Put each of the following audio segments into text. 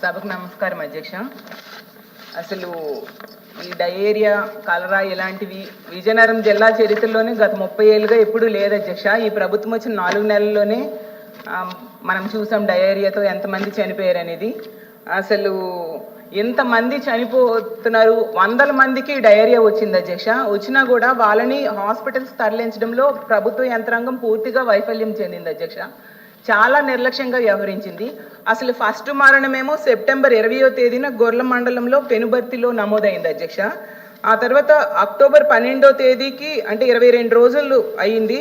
సభకు నమస్కారం అధ్యక్ష. అసలు ఈ డయేరియా, కలరా ఇలాంటివి విజయనగరం జిల్లా చరిత్రలోనే గత 30 ఏళ్ళుగా ఎప్పుడూ లేదు అధ్యక్ష. ఈ ప్రభుత్వం వచ్చిన 4 నెలల్లోనే మనం చూసాం డయేరియాతో ఎంతమంది చనిపోయారు అనేది. అసలు ఎంతమంది చనిపోతున్నారు, 100 మందికి డయేరియా వచ్చింది అధ్యక్ష. వచ్చినా కూడా వాళ్ళని హాస్పిటల్స్ తరలించడంలో ప్రభుత్వ యంత్రాంగం పూర్తిగా వైఫల్యం చెందింది అధ్యక్ష. చాలా నిర్లక్ష్యంగా వ్యవహరించింది. అసలు ఫస్ట్ మరణమేమో సెప్టెంబర్ 20వ తేదీన గొర్ల మండలంలో పెనుబర్తిలో నమోదైంది అధ్యక్ష. ఆ తర్వాత అక్టోబర్ 12వ తేదీకి అంటే 22 రోజులు అయ్యింది.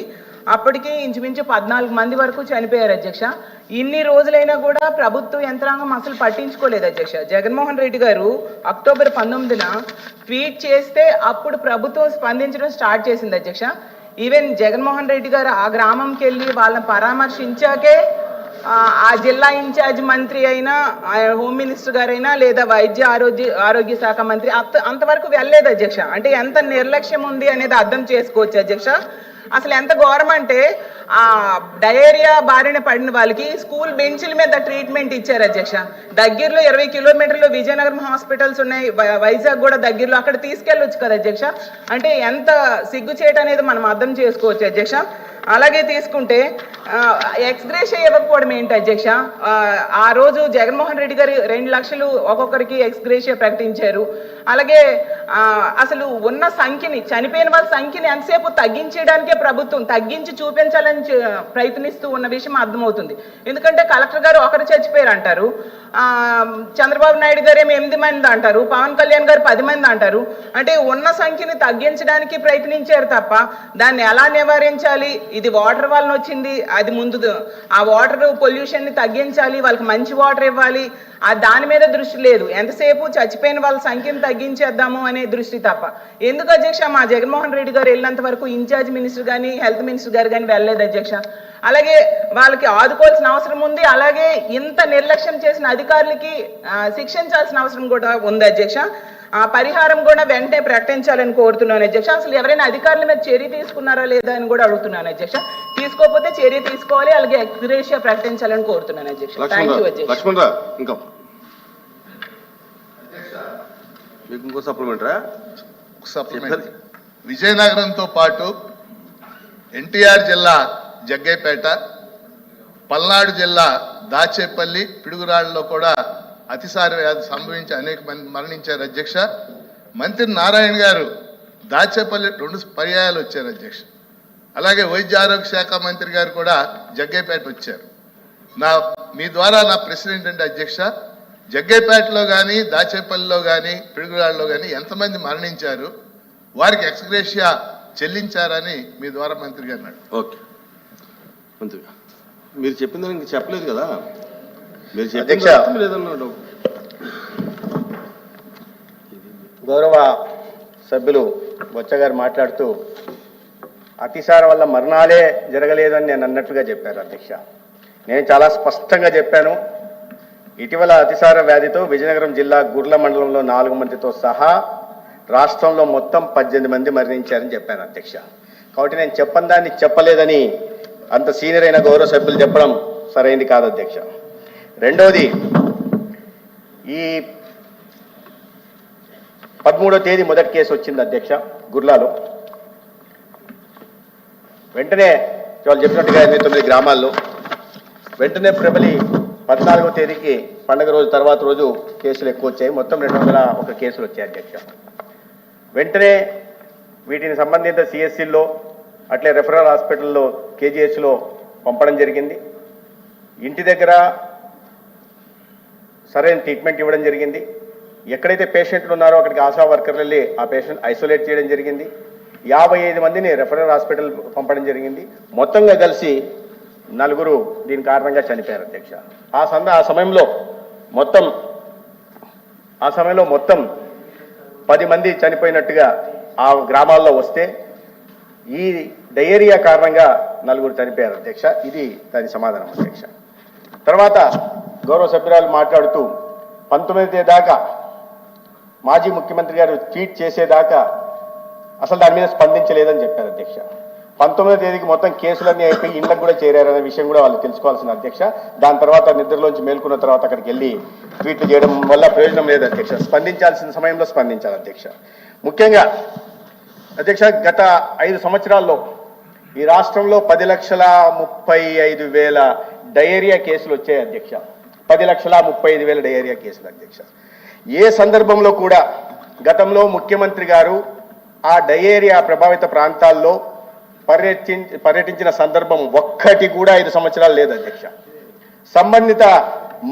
అప్పటికి ఇంచుమించు 14 మంది వరకు చనిపోయారు అధ్యక్ష. ఇన్ని రోజులైనా కూడా ప్రభుత్వ యంత్రాంగం అసలు పట్టించుకోలేదు అధ్యక్ష. జగన్మోహన్ రెడ్డి గారు అక్టోబర్ 19న ట్వీట్ చేస్తే అప్పుడు ప్రభుత్వం స్పందించడం స్టార్ట్ చేసింది అధ్యక్ష. ఈవెన్ జగన్మోహన్ రెడ్డి గారు ఆ గ్రామంకి వెళ్ళి వాళ్ళని పరామర్శించాకే ఆ జిల్లా ఇన్ఛార్జ్ మంత్రి అయినా, హోమ్ మినిస్టర్ గారైనా, లేదా ఆరోగ్య శాఖ మంత్రి అంతవరకు వెళ్ళలేదు అధ్యక్ష. అంటే ఎంత నిర్లక్ష్యం ఉంది అనేది అర్థం చేసుకోవచ్చు అధ్యక్ష. అసలు ఎంత ఘోరం అంటే ఆ డయేరియా బారిన పడిన వాళ్ళకి స్కూల్ బెంచ్ల మీద ట్రీట్మెంట్ ఇచ్చారు అధ్యక్ష. దగ్గరలో 20 కిలోమీటర్లు విజయనగరం హాస్పిటల్స్ ఉన్నాయి, వైజాగ్ కూడా దగ్గరలో, అక్కడ తీసుకెళ్ళొచ్చు కదా అధ్యక్ష. అంటే ఎంత సిగ్గుచేట అనేది మనం అర్థం చేసుకోవచ్చు అధ్యక్ష. అలాగే తీసుకుంటే ఎక్స్గ్రేషియా ఇవ్వకపోవడం ఏంటి అధ్యక్ష? ఆ రోజు జగన్మోహన్ రెడ్డి గారు 2 లక్షలు ఒక్కొక్కరికి ఎక్స్గ్రేషియా ప్రకటించారు. అలాగే అసలు ఉన్న సంఖ్యని, చనిపోయిన వాళ్ళ సంఖ్యని ఎంతసేపు తగ్గించడానికే ప్రభుత్వం తగ్గించి చూపించాలని ప్రయత్నిస్తూ ఉన్న విషయం అర్థమవుతుంది. ఎందుకంటే కలెక్టర్ గారు ఒకరు చచ్చిపోయారు అంటారు, చంద్రబాబు నాయుడు గారు ఏమో 8 మంది అంటారు, పవన్ కళ్యాణ్ గారు 10 మంది అంటారు. అంటే ఉన్న సంఖ్యని తగ్గించడానికి ప్రయత్నించారు తప్ప దాన్ని ఎలా నివారించాలి, ఇది వాటర్ వలన వచ్చింది, అది ముందు ఆ వాటర్ పొల్యూషన్ ని తగ్గించాలి, వాళ్ళకి మంచి వాటర్ ఇవ్వాలి, దాని మీద దృష్టి లేదు. ఎంతసేపు చచ్చిపోయిన వాళ్ళ సంఖ్యను తగ్గించేద్దాము అనే దృష్టి తప్ప. ఎందుకు అధ్యక్ష మా జగన్మోహన్ రెడ్డి గారు వెళ్ళినంత వరకు ఇన్ఛార్జ్ మినిస్టర్ కానీ, హెల్త్ మినిస్టర్ గారు కానీ వెళ్ళలేదు అధ్యక్ష. అలాగే వాళ్ళకి ఆదుకోవాల్సిన అవసరం ఉంది. అలాగే ఇంత నిర్లక్ష్యం చేసిన అధికారులకి శిక్షించాల్సిన అవసరం కూడా ఉంది అధ్యక్ష. పరిహారం కూడా వెంటనే ప్రకటించాలని కోరుతున్నాను అధ్యక్ష. అసలు ఎవరైనా అధికారుల మీద చర్య తీసుకున్నారా లేదా అని కూడా అడుగుతున్నాను అధ్యక్ష. తీసుకోకపోతే చర్య తీసుకోవాలి, అలాగే ఎక్స్గ్రేషియా ప్రకటించాలని కోరుతున్నాను అధ్యక్ష. థ్యాంక్ యూ అధ్యక్ష. విజయనగరంతో పాటు ఎన్టీఆర్ జిల్లా జగ్గైపేట, పల్నాడు జిల్లా దాచేపల్లి, పిడుగురాళ్ళలో కూడా అతిసార వ్యాధి సంభవించి అనేక మంది మరణించారు అధ్యక్ష. మంత్రి నారాయణ గారు దాచేపల్లి 2 పర్యాయాలు వచ్చారు అధ్యక్ష. అలాగే వైద్య ఆరోగ్య శాఖ మంత్రి గారు కూడా జగ్గైపేట వచ్చారు. మీ ద్వారా నా ప్రశ్న ఏంటంటే అధ్యక్ష, జగ్గైపేటలో కానీ, దాచేపల్లిలో కానీ, పిడుగురాళ్ళలో కానీ ఎంతమంది మరణించారు, వారికి ఎక్స్గ్రేషియా చెల్లించారని మీ ద్వారా మంత్రి గారు అన్నాడు. ఓకే మంత్రి మీరు చెప్పిందని ఇంక చెప్పలేదు కదా, మీరు చెప్పలేదన్నాడు. గౌరవ సభ్యులు బొత్స గారు మాట్లాడుతూ అతిసార వల్ల మరణాలే జరగలేదని నేను అన్నట్లుగా చెప్పారు అధ్యక్ష. నేను చాలా స్పష్టంగా చెప్పాను, ఇటీవల అతిసార వ్యాధితో విజయనగరం జిల్లా గుర్ల మండలంలో 4 మందితో సహా రాష్ట్రంలో మొత్తం 18 మంది మరణించారని చెప్పాను అధ్యక్ష. కాబట్టి నేను చెప్పని దాన్ని చెప్పలేదని అంత సీనియర్ అయిన గౌరవ సభ్యులు చెప్పడం సరైంది కాదు అధ్యక్ష. రెండోది, ఈ 13వ తేదీ మొదటి కేసు వచ్చింది అధ్యక్ష గుర్లాలో. వెంటనే వాళ్ళు చెప్పినట్టుగా 89 గ్రామాల్లో వెంటనే ప్రబలి 14వ తేదీకి పండుగ రోజు తర్వాత రోజు కేసులు ఎక్కువ వచ్చాయి. మొత్తం 201 కేసులు వచ్చాయి అధ్యక్ష. వెంటనే వీటిని సంబంధిత సిఎస్సిల్లో, అట్లే రెఫరల్ హాస్పిటల్లో, కేజీహెచ్లో పంపడం జరిగింది. ఇంటి దగ్గర సరైన ట్రీట్మెంట్ ఇవ్వడం జరిగింది. ఎక్కడైతే పేషెంట్లు ఉన్నారో అక్కడికి ఆశా వర్కర్లు వెళ్ళి ఆ పేషెంట్ ఐసోలేట్ చేయడం జరిగింది. 55 మందిని రెఫరల్ హాస్పిటల్ పంపడం జరిగింది. మొత్తంగా కలిసి 4 దీని కారణంగా చనిపోయారు అధ్యక్ష. ఆ సమయంలో మొత్తం 10 మంది చనిపోయినట్టుగా ఆ గ్రామాల్లో వస్తే ఈ డయేరియా కారణంగా 4 చనిపోయారు అధ్యక్ష. ఇది దాని సమాధానం అధ్యక్ష. తర్వాత గౌరవ సభ్యురాలు మాట్లాడుతూ 19 దాకా మాజీ ముఖ్యమంత్రి గారు ట్వీట్ చేసేదాకా అసలు దాని మీద స్పందించలేదని చెప్పారు అధ్యక్ష. 19వ తేదీకి మొత్తం కేసులన్నీ అయిపోయి ఇండ్లకు కూడా చేరారనే విషయం కూడా వాళ్ళు తెలుసుకోవాల్సిన అధ్యక్ష. దాని తర్వాత నిద్రలోంచి మేల్కొన్న తర్వాత అక్కడికి వెళ్ళి ట్వీట్లు చేయడం వల్ల ప్రయోజనం లేదు అధ్యక్ష. స్పందించాల్సిన సమయంలో స్పందించాలి అధ్యక్ష. ముఖ్యంగా అధ్యక్ష, గత 5 సంవత్సరాల్లో ఈ రాష్ట్రంలో 10,35,000 డయేరియా కేసులు వచ్చాయి అధ్యక్ష. 10,35,000 డయేరియా కేసులు అధ్యక్ష. ఏ సందర్భంలో కూడా గతంలో ముఖ్యమంత్రి గారు ఆ డయేరియా ప్రభావిత ప్రాంతాల్లో పర్యటించిన సందర్భం ఒక్కటి కూడా 5 సంవత్సరాలు లేదు అధ్యక్ష. సంబంధిత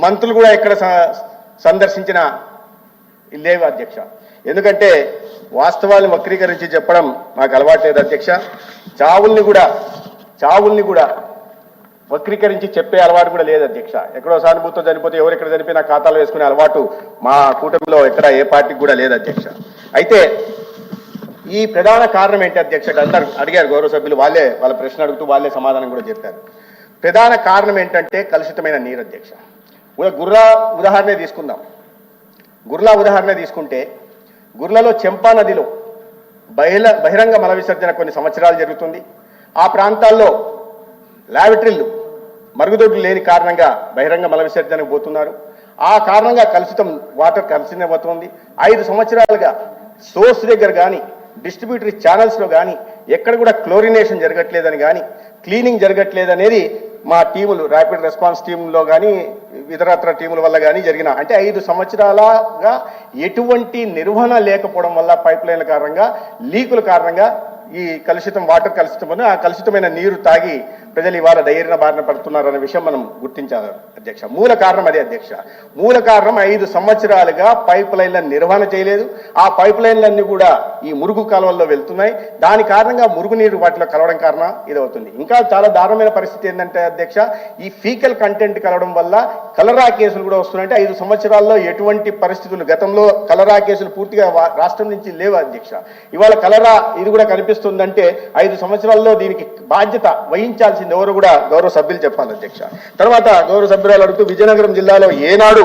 మంత్రులు కూడా ఎక్కడ సందర్శించిన లేవు అధ్యక్ష. ఎందుకంటే వాస్తవాలను వక్రీకరించి చెప్పడం మాకు అలవాటు లేదు అధ్యక్ష. చావుల్ని కూడా వక్రీకరించి చెప్పే అలవాటు కూడా లేదు అధ్యక్ష. ఎక్కడో సానుభూతితో చనిపోతే ఎవరెక్కడ చనిపోయినా ఖాతాలో వేసుకునే అలవాటు మా కూటమిలో ఎక్కడ ఏ పార్టీకి కూడా లేదు అధ్యక్ష. అయితే ఈ ప్రధాన కారణం ఏంటి అధ్యక్ష? అందరు అడిగారు గౌరవ సభ్యులు, వాళ్ళ ప్రశ్న అడుగుతూ వాళ్ళే సమాధానం కూడా చెప్పారు. ప్రధాన కారణం ఏంటంటే కలుషితమైన నీరు అధ్యక్ష. గుర్రా ఉదాహరణ తీసుకుందాం. ఉదాహరణ తీసుకుంటే గుర్లలో చెంపా నదిలో బహిరంగ మల విసర్జన కొన్ని సంవత్సరాలు జరుగుతుంది. ఆ ప్రాంతాల్లో ల్యాబొరేటరీలు మరుగుదొడ్లు లేని కారణంగా బహిరంగ మల విసర్జనకు పోతున్నారు. ఆ కారణంగా వాటర్ కలుషితమవుతుంది. 5 సంవత్సరాలుగా సోర్స్ దగ్గర కానీ డిస్ట్రిబ్యూటరీ ఛానల్స్లో కానీ ఎక్కడ కూడా క్లోరినేషన్ జరగట్లేదని కానీ క్లీనింగ్ జరగట్లేదనేది మా టీములు ర్యాపిడ్ రెస్పాన్స్ టీంలో కానీ ఇతరత్ర టీముల వల్ల కానీ జరిగిన, అంటే 5 సంవత్సరాలుగా ఎటువంటి నిర్వహణ లేకపోవడం వల్ల పైప్ లైన్ల కారణంగా లీకుల కారణంగా ఈ వాటర్ కలుషితం ఆ కలుషితమైన నీరు తాగి ప్రజలు ఇవాళ డయేరియా బారిన పడుతున్నారనే విషయం మనం గుర్తించాలి అధ్యక్ష. మూల కారణం అదే అధ్యక్ష. మూల కారణం 5 సంవత్సరాలుగా పైప్ లైన్ల నిర్వహణ చేయలేదు. ఆ పైప్ లైన్లన్నీ కూడా ఈ మురుగు కాలువల్లో వెళ్తున్నాయి. దాని కారణంగా మురుగునీరు వాటిలో కలవడం కారణం ఇదవుతుంది. ఇంకా చాలా దారుణమైన పరిస్థితి ఏంటంటే అధ్యక్ష, ఈ ఫీకల్ కంటెంట్ కలవడం వల్ల కలరా కేసులు కూడా వస్తున్నాయంటే 5 సంవత్సరాల్లో ఎటువంటి పరిస్థితులు, గతంలో కలరా కేసులు పూర్తిగా రాష్ట్రం నుంచి లేవు అధ్యక్ష. ఇవాళ కలరా ఇది కూడా కనిపిస్తుందంటే 5 సంవత్సరాల్లో దీనికి బాధ్యత వహించాల్సింది ఎవరు కూడా గౌరవ సభ్యులు చెప్పాలి అధ్యక్ష. తర్వాత గౌరవ సభ్యురాలు అడుగుతూ విజయనగరం జిల్లాలో ఏనాడు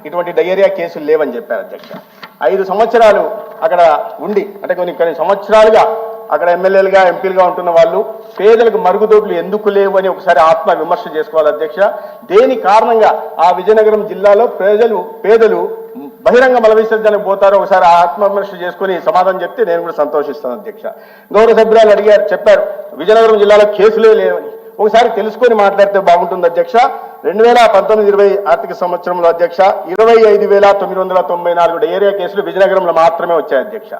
ఇటువంటి డయేరియా కేసులు లేవని చెప్పారు అధ్యక్ష. 5 సంవత్సరాలు అక్కడ ఉండి, అంటే కొన్ని సంవత్సరాలుగా అక్కడ ఎమ్మెల్యేలుగా ఎంపీలుగా ఉంటున్న వాళ్ళు పేదలకు మరుగుదొడ్లు ఎందుకు లేవు అని ఒకసారి ఆత్మ విమర్శ చేసుకోవాలి అధ్యక్ష. దేని కారణంగా ఆ విజయనగరం జిల్లాలో పేదలు బహిరంగ మల విసర్జనకు పోతారో ఒకసారి ఆత్మ విమర్శ చేసుకుని సమాధానం చెప్తే నేను కూడా సంతోషిస్తాను అధ్యక్ష. గౌరవ సభ్యురాలు చెప్పారు విజయనగరం జిల్లాలో కేసులే లేవని. ఒకసారి తెలుసుకొని మాట్లాడితే బాగుంటుంది అధ్యక్ష. 2019-20 ఆర్థిక సంవత్సరంలో అధ్యక్ష 25,994 డయేరియా కేసులు విజయనగరంలో మాత్రమే వచ్చాయి అధ్యక్ష.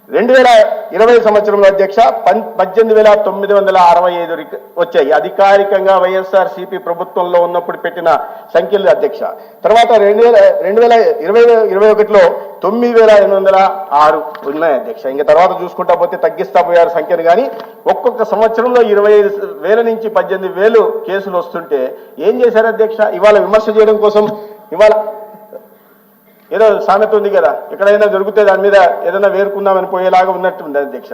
2020 సంవత్సరంలో అధ్యక్ష 18,965 వచ్చాయి. అధికారికంగా వైఎస్ఆర్సీపీ ప్రభుత్వంలో ఉన్నప్పుడు పెట్టిన సంఖ్యలు అధ్యక్ష. తర్వాత 2021లో 9,806 ఉన్నాయి అధ్యక్ష. ఇంకా తర్వాత చూసుకుంటా పోతే తగ్గిస్తా పోయారు సంఖ్యను. కానీ ఒక్కొక్క సంవత్సరంలో 25,000 నుంచి 18,000 కేసులు వస్తుంటే ఏం చేశారు అధ్యక్ష? ఇవాళ విమర్శ చేయడం కోసం ఇవాళ ఏదో సామెత ఉంది కదా, ఎక్కడైనా దొరికితే దాని మీద ఏదైనా వేరుకుందామని పోయేలాగా ఉన్నట్టుంది అధ్యక్ష.